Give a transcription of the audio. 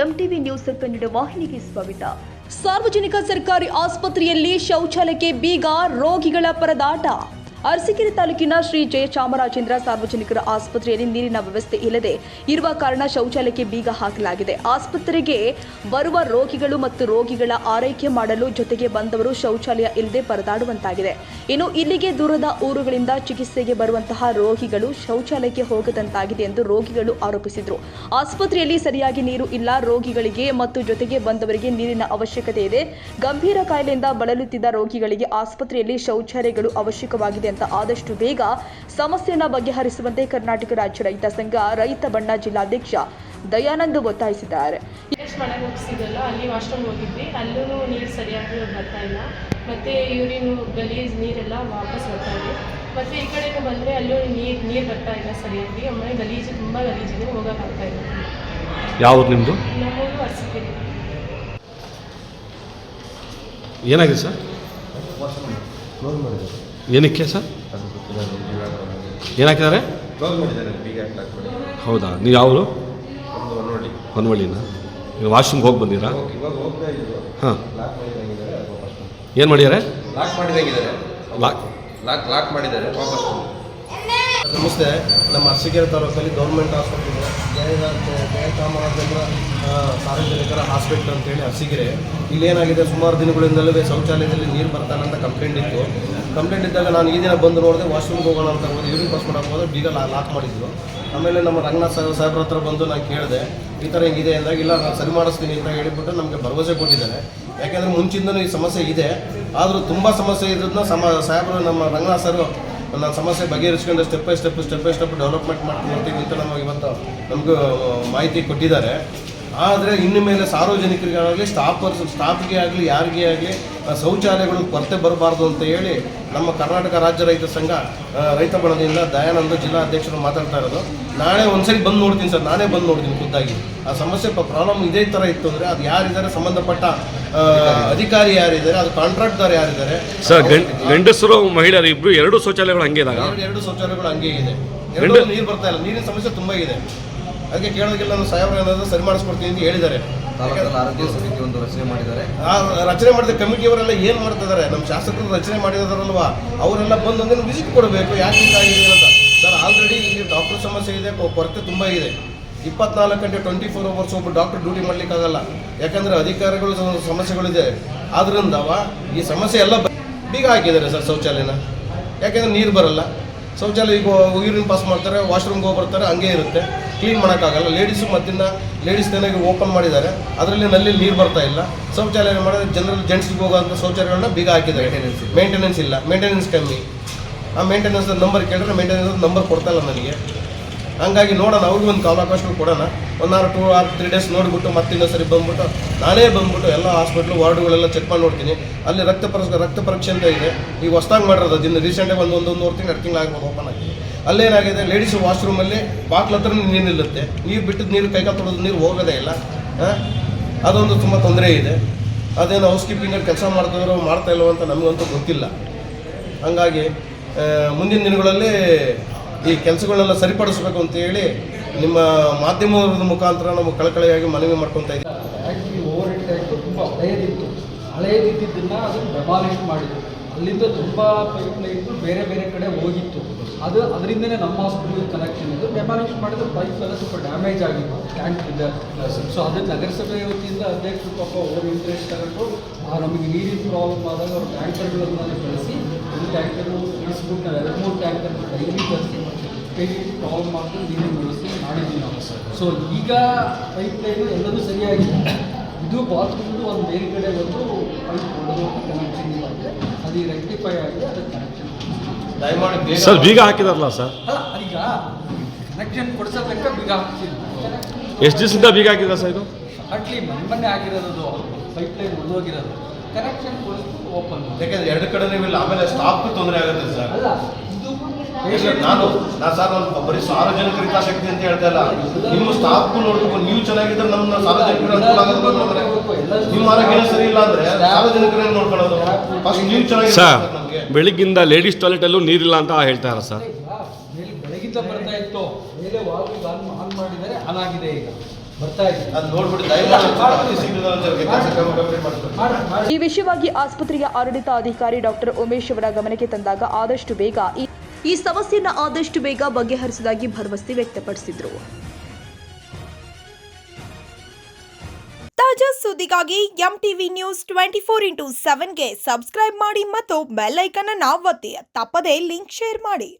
MTV news Kannada ವಾಹಿನಿಗೆ ಸ್ವಾಗತ. ಸಾರ್ವಜನಿಕ ಸರ್ಕಾರಿ ಆಸ್ಪತ್ರೆಯಲ್ಲಿ ಶೌಚಾಲಯಕ್ಕೆ ಬೀಗ, ರೋಗಿಗಳ ಪರದಾಟ. ಅರಸೀಕೆರೆ ತಾಲೂಕಿನ ಶ್ರೀ ಜಯಚಾಮರಾಜೇಂದ್ರ ಸಾರ್ವಜನಿಕರ ಆಸ್ಪತ್ರೆಯಲ್ಲಿ ನೀರಿನ ವ್ಯವಸ್ಥೆ ಇಲ್ಲದೆ ಇರುವ ಕಾರಣ ಶೌಚಾಲಯಕ್ಕೆ ಬೀಗ ಹಾಕಲಾಗಿದೆ. ಆಸ್ಪತ್ರೆಗೆ ಬರುವ ರೋಗಿಗಳು ಮತ್ತು ರೋಗಿಗಳ ಆರೈಕೆ ಮಾಡಲು ಜೊತೆಗೆ ಬಂದವರು ಶೌಚಾಲಯ ಇಲ್ಲದೆ ಪರದಾಡುವಂತಾಗಿದೆ. ಇನ್ನು ಇಲ್ಲಿಗೆ ದೂರದ ಊರುಗಳಿಂದ ಚಿಕಿತ್ಸೆಗೆ ಬರುವಂತಹ ರೋಗಿಗಳು ಶೌಚಾಲಯಕ್ಕೆ ಹೋಗದಂತಾಗಿದೆ ಎಂದು ರೋಗಿಗಳು ಆರೋಪಿಸಿದರು. ಆಸ್ಪತ್ರೆಯಲ್ಲಿ ಸರಿಯಾಗಿ ನೀರು ಇಲ್ಲ, ರೋಗಿಗಳಿಗೆ ಮತ್ತು ಜೊತೆಗೆ ಬಂದವರಿಗೆ ನೀರಿನ ಅವಶ್ಯಕತೆ ಇದೆ. ಗಂಭೀರ ಕಾಯಿಲೆಯಿಂದ ಬಳಲುತ್ತಿದ್ದ ರೋಗಿಗಳಿಗೆ ಆಸ್ಪತ್ರೆಯಲ್ಲಿ ಶೌಚಾಲಯಗಳು ಅವಶ್ಯಕವಾಗಿದೆ ಅಂತ ಆದಷ್ಟು ಬೇಗ ಸಮಸ್ಯೆಯನ್ನು ಬಗೆಹರಿಸುವಂತೆ ಕರ್ನಾಟಕ ರಾಜ್ಯ ರೈತ ಸಂಘ ರೈತ ಬಣ್ಣ ಜಿಲ್ಲಾಧ್ಯಕ್ಷ ದಯಾನಂದ್ ಒತ್ತಾಯಿಸಿದ್ದಾರೆ. ಮನೆಗೆ ಹೋಗಿಸಿದಲ್ಲ, ಅಲ್ಲಿ ವಾಶ್ರೂಮ್ ಹೋಗಿದ್ವಿ, ಅಲ್ಲೂ ನೀರು ಸರಿಯಾಗಿ ಬರ್ತಾ ಇಲ್ಲ. ಮತ್ತು ಯೂರಿನ್ ಗಲೀಜ್ ನೀರೆಲ್ಲ ವಾಪಸ್ ಬರ್ತಾ ಇದೆ. ಮತ್ತು ಈ ಕಡೆಗೂ ಬಂದರೆ ಅಲ್ಲೂ ನೀರು ಬರ್ತಾ ಇಲ್ಲ ಸರಿಯಾಗಿ. ಆಮೇಲೆ ಗಲೀಜು ತುಂಬ ಗಲೀಜಿದೆ, ಹೋಗೋಕ್ಕಾಗ್ತಾ ಇಲ್ಲ. ಯಾವುದು ನಿಮ್ಮದು? ನಮ್ಮೂರು ಅರಸೀಕೆರೆ. ಏನಾಗಿದೆ ಸರ್? ಏನಕ್ಕೆ ಸರ್? ಏನಾಕಿದ್ದಾರೆ? ಹೌದಾ, ನೀವು ಯಾವರು? ಹೊನ್ನವಳ್ಳಿನ? ಈಗ ವಾಶ್ರೂಮ್ಗೆ ಹೋಗಿ ಬಂದಿರಾ? ಹಾಂ, ಏನು ಮಾಡಿದ್ದಾರೆ? ಲಾಕ್ ಮಾಡಿದ್ದಾರೆ. ನಮಸ್ತೆ. ನಮ್ಮ ಅರಸೀಕೆರೆ ತಾಲೂಕಲ್ಲಿ ಗೌರ್ಮೆಂಟ್ ಹಾಸ್ಪಿಟಲ್ ಇದೆ, ಜಯಚಾಮರಾಜೇಂದ್ರ ಸಾರ್ವಜನಿಕರ ಹಾಸ್ಪಿಟಲ್ ಅಂತೇಳಿ ಅರಸೀಕೆರೆ. ಇಲ್ಲೇನಾಗಿದೆ, ಸುಮಾರು ದಿನಗಳಿಂದಲೇ ಶೌಚಾಲಯದಲ್ಲಿ ನೀರು ಬರ್ತಾನೆ ಅಂತ ಕಂಪ್ಲೇಂಟ್ ಇದ್ದಾಗ ನಾನು ಈ ದಿನ ಬಂದು ನೋಡಿದೆ. ವಾಶ್ರೂಮ್ಗೆ ಹೋಗೋಣ ಅಂತ ಹೋದೆ, ಯೂರಿನ್ ಪಾಸ್ ಮಾಡೋಕೆ ಹೋದ್ರೆ ಬೀಗ ಲಾಕ್ ಮಾಡಿದ್ರು. ಆಮೇಲೆ ನಮ್ಮ ರಂಗನಾಥ್ ಸಾಹೇಬ್ರ ಹತ್ರ ಬಂದು ನಾನು ಕೇಳಿದೆ, ಈ ಥರ ಹಿಂಗಿದೆ ಅಂದಾಗ, ಇಲ್ಲ ನಾನು ಸರಿ ಮಾಡಿಸ್ತೀನಿ ಅಂತ ಹೇಳಿಬಿಟ್ಟು ನಮಗೆ ಭರವಸೆ ಕೊಟ್ಟಿದ್ದಾರೆ. ಯಾಕೆಂದರೆ ಮುಂಚಿಂದನೂ ಈ ಸಮಸ್ಯೆ ಇದೆ, ಆದರೂ ತುಂಬ ಸಮಸ್ಯೆ ಇದ್ದದನ್ನ ಸಾಹೇಬರು ನಮ್ಮ ರಂಗನಾಥ್ ಸರ್ ನಾನು ಸಮಸ್ಯೆ ಬಗೆಹರಿಸ್ಕೊಂಡು ಸ್ಟೆಪ್ ಬೈ ಸ್ಟೆಪ್ ಡೆವಲಪ್ಮೆಂಟ್ ಮಾಡ್ಕೊಂಡು ಬರ್ತೀವಿ ಅಂತ ನಮಗೆ ಇವತ್ತು ನಮಗೂ ಮಾಹಿತಿ ಕೊಟ್ಟಿದ್ದಾರೆ. ಆದರೆ ಇನ್ನು ಮೇಲೆ ಸಾರ್ವಜನಿಕರಿಗಾಗಲಿ ಸ್ಟಾಫ್ಗೆ ಆಗಲಿ ಯಾರಿಗೇ ಆಗಲಿ ಶೌಚಾಲಯಗಳು ಕೊರತೆ ಬರಬಾರ್ದು ಅಂತ ಹೇಳಿ ನಮ್ಮ ಕರ್ನಾಟಕ ರಾಜ್ಯ ರೈತ ಸಂಘ ರೈತ ಬಣದಿಂದ ದಯಾನಂದ ಜಿಲ್ಲಾ ಅಧ್ಯಕ್ಷರು ಮಾತಾಡ್ತಾ ಇರೋದು. ನಾಳೆ ಒಂದ್ಸರಿ ಬಂದು ನೋಡ್ತೀನಿ ಸರ್, ನಾನೇ ಬಂದು ನೋಡ್ತೀನಿ ಖುದ್ದಾಗಿ. ಆ ಸಮಸ್ಯೆ ಪ್ರಾಬ್ಲಮ್ ಇದೇ ಥರ ಇತ್ತು ಅಂದರೆ ಅದು ಯಾರಿದ್ದಾರೆ, ಸಂಬಂಧಪಟ್ಟ ಅಧಿಕಾರಿ ಯಾರಿದ್ದಾರೆ, ಅದು ಕಾಂಟ್ರಾಕ್ಟ್ದಾರ್ ಯಾರಿದ್ದಾರೆ ಸರ್? ಗಂಡಸರು ಮಹಿಳೆಯರು ಇಬ್ಬರು ಎರಡು ಶೌಚಾಲಯಗಳು ಹಂಗೆ ಇದಾಗ? ಎರಡು ಶೌಚಾಲಯಗಳು ಹಂಗೆ ಇದೆ. ಎರಡು ನೀರು ಬರ್ತಾ ಇಲ್ಲ, ನೀರಿನ ಸಮಸ್ಯೆ ತುಂಬ ಇದೆ. ಅದಕ್ಕೆ ಕೇಳೋದಕ್ಕೆಲ್ಲ ನಾನು ಸಾಹೇಬ್ರು ಏನಾದರೂ ಸರಿ ಮಾಡಿಸ್ಕೊಡ್ತೀನಿ ಅಂತ ಹೇಳಿದ್ದಾರೆ. ಆರೋಗ್ಯ ಸಮಿತಿ ಒಂದು ರಚನೆ ಮಾಡಿದ್ದಾರೆ. ಆ ರಚನೆ ಮಾಡಿದ ಕಮಿಟಿಯವರೆಲ್ಲ ಏನು ಮಾಡ್ತಿದ್ದಾರೆ, ನಮ್ಮ ಶಾಸಕರು ರಚನೆ ಮಾಡಿದಾರಲ್ವಾ, ಅವರೆಲ್ಲ ಬಂದು ಒಂದಿನ ವಿಸಿಟ್ ಕೊಡಬೇಕು, ಯಾಕೆ ಹೀಗಾಗಿದೆ ಅಂತ. ಸರ್, ಆಲ್ರೆಡಿ ಇಲ್ಲಿ ಡಾಕ್ಟರ್ ಸಮಸ್ಯೆ ಇದೆ, ಕೊರತೆ ತುಂಬ ಇದೆ. 24 ಗಂಟೆ 24 ಅವರ್ಸ್ ಒಬ್ಬ ಡಾಕ್ಟರ್ ಡ್ಯೂಟಿ ಮಾಡಲಿಕ್ಕಾಗಲ್ಲ, ಯಾಕಂದರೆ ಅಧಿಕಾರಿಗಳು ಸಮಸ್ಯೆಗಳಿದೆ. ಆದ್ದರಿಂದ ಈ ಸಮಸ್ಯೆ ಎಲ್ಲ ಬೀಗ ಹಾಕಿದ್ದಾರೆ ಸರ್ ಶೌಚಾಲಯನ. ಯಾಕೆಂದರೆ ನೀರು ಬರಲ್ಲ, ಶೌಚಾಲಯ ಈಗ ಯೂರಿನ್ ಪಾಸ್ ಮಾಡ್ತಾರೆ, ವಾಶ್ರೂಮ್ಗೆ ಹೋಗಿ ಬರ್ತಾರೆ, ಹಂಗೆ ಇರುತ್ತೆ, ಕ್ಲೀನ್ ಮಾಡೋಕ್ಕಾಗಲ್ಲ. ಲೇಡೀಸ್ ಏನಾಗಿ ಓಪನ್ ಮಾಡಿದ್ದಾರೆ, ಅದರಲ್ಲಿ ನಲ್ಲಿ ನೀರು ಬರ್ತಾ ಇಲ್ಲ. ಶೌಚಾಲಯ ಮಾಡಿದ್ರೆ ಜೆಂಟ್ಸ್ಗೆ ಹೋಗೋಂಥ ಶೌಚಾಲಯಗಳನ್ನ ಬೀಗ ಹಾಕಿದ್ದಾರೆ. ಮೇಂಟೆನೆನ್ಸ್ ಇಲ್ಲ, ಮೇಂಟೆನೆನ್ಸ್ ಕಮ್ಮಿ. ಆ ಮೇಂಟೆನೆನ್ಸ್ ನಂಬರ್ ಕೇಳಿದ್ರೆ ಮೇಂಟೆನೆನ್ಸ್ ನಂಬರ್ ಕೊಡ್ತಾಯಿಲ್ಲ ನನಗೆ. ಹಂಗಾಗಿ ನೋಡೋಣ, ಅವ್ರಿಗೆ ಒಂದು ಕಾಲಾವಕಾಶ ಕೊಡೋಣ. 1 or 2 or 3 days ನೋಡಿಬಿಟ್ಟು ಮತ್ತೆ ಇನ್ನೊಂದು ಸರಿ ನಾನೇ ಬಂದ್ಬಿಟ್ಟು ಎಲ್ಲ ಹಾಸ್ಪಿಟ್ಲು ವಾರ್ಡುಗಳೆಲ್ಲ ಚೆಕ್ ಮಾಡಿ ನೋಡ್ತೀನಿ. ಅಲ್ಲಿ ರಕ್ತ ಪರೀಕ್ಷೆ ಅಂತ ಇದೆ, ಈಗ ಹೊಸ್ದಾಗಿ ಮಾಡಿರೋದು. ಅದನ್ನು ರೀಸೆಂಟಾಗಿ ಒಂದೂವರೆ ತಿಂಗಳು 2 ತಿಂಗಳು ಆಗ್ಬೋದು ಓಪನ್ ಆಗಿದೆ. ಅಲ್ಲೇನಾಗಿದೆ, ಲೇಡೀಸ್ ವಾಶ್ರೂಮಲ್ಲಿ ಬಾಕ್ಲ ಹತ್ರ ನೀರು ನಿಲ್ಲುತ್ತೆ, ನೀರು ಬಿಟ್ಟಿದ್ದು ನೀರು ಕೈಕಾಲು ತೊಳೆದು ನೀರು ಹೋಗೋದೇ ಇಲ್ಲ. ಅದೊಂದು ತುಂಬ ತೊಂದರೆ ಇದೆ. ಅದೇನು ಹೌಸ್ ಕೀಪಿಂಗಲ್ಲಿ ಕೆಲಸ ಮಾಡ್ತಾ ಇಲ್ಲವೋ ಅಂತ ನಮಗಂತೂ ಗೊತ್ತಿಲ್ಲ. ಹಂಗಾಗಿ ಮುಂದಿನ ದಿನಗಳಲ್ಲಿ ಈ ಕೆಲಸಗಳನ್ನೆಲ್ಲ ಸರಿಪಡಿಸಬೇಕು ಅಂತ ಹೇಳಿ ನಿಮ್ಮ ಮಾಧ್ಯಮದ ಮುಖಾಂತರ ನಾವು ಕಳಕಳಿಯಾಗಿ ಮನವಿ ಮಾಡ್ಕೊತಾ ಇದ್ದೀವಿ. ಆ್ಯಕ್ಚುಲಿ ಓವರ್ ಹೆಡ್ ಟ್ಯಾಂಕ್ ತುಂಬ ಹಳೆಯದಿದ್ದನ್ನು ಅದನ್ನು ಡೆಮಾಲಿಷ್ ಮಾಡಿದ್ರು. ಅಲ್ಲಿಂದ ತುಂಬ ಪೈಪ್ ಲೈನ್ಗಳು ಬೇರೆ ಬೇರೆ ಕಡೆ ಹೋಗಿತ್ತು. ಅದರಿಂದನೇ ನಮ್ಮ ಹಾಸ್ಪಿಟಲ್ ಕನೆಕ್ಷನ್ ಇದು. ಡೆಮಾಲಿಷ್ ಮಾಡಿದ್ರೆ ಪೈಪ್ ಎಲ್ಲ ಸ್ವಲ್ಪ ಡ್ಯಾಮೇಜ್ ಆಗಿತ್ತು, ಟ್ಯಾಂಕ್ ಇದೆ. ಸೊ ಅದಕ್ಕೆ ನಗರಸಭೆ ವತಿಯಿಂದ ಅಧ್ಯಕ್ಷರು ಪಾಪ ಓವರ್ ಇಂಟ್ರೆಸ್ಟ್ ತಗೊಂಡು ನಮಗೆ ನೀರಿನ ಪ್ರಾಬ್ಲಮ್ ಆದಾಗ ಅವ್ರು ಟ್ಯಾಂಕರ್ಗಳನ್ನು ಕಳಿಸಿ ಒಂದು ಟ್ಯಾಂಕರು ಇಳಿಸ್ಬಿಟ್ಟು ನಾವು 2-3 ಟ್ಯಾಂಕರ್ಗಳು ಡೈಲಿ ಕಳಿಸಿ ಕೈಗೆ ಪ್ರಾಬ್ಲಮ್ ಮಾಡ್ಕೊಂಡು ನೀರಿನ ವ್ಯವಸ್ಥೆ ಮಾಡಿದ್ದೀವಿ ನಾವು ಸರ್. ಸೊ ಈಗ ಪೈಪ್ ಲೈನು ಎಲ್ಲದೂ ಸರಿಯಾಗಿದೆ. ಇದು ಬಾತ್ರೂಮ್ದು ಒಂದು ಮೇಲ್ಗಡೆ ಒಂದು ಪೈಪ್ ಹೊಡೆದು ಕನೆಕ್ಷನ್ ಇದೆ, ಅದು ರೆಕ್ಟಿಫೈ ಆಗಿದೆ, ಅದಕ್ಕೆ ಕನೆಕ್ಷನ್ ದಯಮಾಡಿ ಸರ್ ಬೀಗ ಹಾಕಿದಾರಲ್ಲ ಸರ್? ಅಲ್ಲ, ಈಗ ಕನೆಕ್ಷನ್ ಕೊಡಿಸೋದಕ್ಕೆ ಬೀಗ ಹಾಕ್ತೀವಿ. ಎಷ್ಟು ದಿವಸದಿಂದ ಬೀಗ ಹಾಕಿದ ಸರ್ ಇದು? ಅಟ್ಲಿ ಮೊನ್ನೆ ಆಗಿರೋದು ಪೈಪ್ ಲೈನ್ ಹೊಡೆದೋಗಿರೋದು, ಕನೆಕ್ಷನ್ ಕೊಡಿಸ್ಬಿಟ್ಟು ಓಪನ್. ಯಾಕೆಂದರೆ 2 ಕಡೆ ನೀವು ಇಲ್ಲ, ಆಮೇಲೆ ಸ್ಟಾಫ್ಗೂ ತೊಂದರೆ ಆಗುತ್ತೆ ಸರ್. ಅಲ್ಲ, ನಾನು ಸರ್ ಬರೀ ಸಾರ್ವಜನಿಕರ ಹಿತಾಸಕ್ತಿ ಅಂತ ಹೇಳ್ತಾ ಇಲ್ಲ, ನಿಮ್ಮ ಸ್ಟಾಫ್ಗೂ ನೋಡ್ಬೇಕು. ನೀವು ಚೆನ್ನಾಗಿದ್ರೆ ನಮ್ಮ ಸಾರ್ವಜನಿಕರ ಅನುಕೂಲ ಆಗೋದು. ನಿಮ್ಮ ಆರೋಗ್ಯ ಸರಿ ಇಲ್ಲ ಅಂದರೆ ಸಾರ್ವಜನಿಕರೇ ನೋಡ್ಕೊಳ್ಳೋದು. ಫಸ್ಟ್ ನೀವು ಚೆನ್ನಾಗಿ. ಬೆಳಿಗ್ಗಿಂದ ಲೇಡೀಸ್ ಟಾಯ್ಲೆಟಲ್ಲೂ ನೀರಿಲ್ಲ ಅಂತ ಹೇಳ್ತಾರೆ ಸರ್. ಬೆಳಗಿಂದ ಬರ್ತಾ ಇತ್ತು, ಮೇಲೆ ವಾಲ್ವ್ ಆನ್ ಮಾಡಿದರೆ ಆನ್ ಆಗಿದೆ. ಈಗ ಬರ್ತಾ ಇದೆ. ಅದು ನೋಡ್ಬಿಟ್ಟು ದಯಮಾಡಿ ಅತಿ ಶೀಘ್ರದಲ್ಲಿ ಕೆಲಸ ಕಂಪ್ಲೀಟ್ ಮಾಡ್ತಾರೆ. ಈ ವಿಷಯವಾಗಿ ಆಸ್ಪತ್ರೆಯ ಆಡಳಿತಾಧಿಕಾರಿ ಡಾಕ್ಟರ್ ಉಮೇಶ್ ಅವರ ಗಮನಕ್ಕೆ ತಂದಾಗ ಆದಷ್ಟು ಬೇಗ ಈ ಸಮಸ್ಯೆಯನ್ನು ಆದಷ್ಟು ಬೇಗ ಬಗೆಹರಿಸುವುದಾಗಿ ಭರವಸೆ ವ್ಯಕ್ತಪಡಿಸಿದರು. ತಾಜಾ ಸುದ್ದಿಗಾಗಿ MTV ನ್ಯೂಸ್ 24/7ಗೆ ಸಬ್ಸ್ಕ್ರೈಬ್ ಮಾಡಿ ಮತ್ತು ಬೆಲ್ ಐಕಾನ್ ಅನ್ನು ಒತ್ತಿ. ತಪ್ಪದೇ ಲಿಂಕ್ ಶೇರ್ ಮಾಡಿ.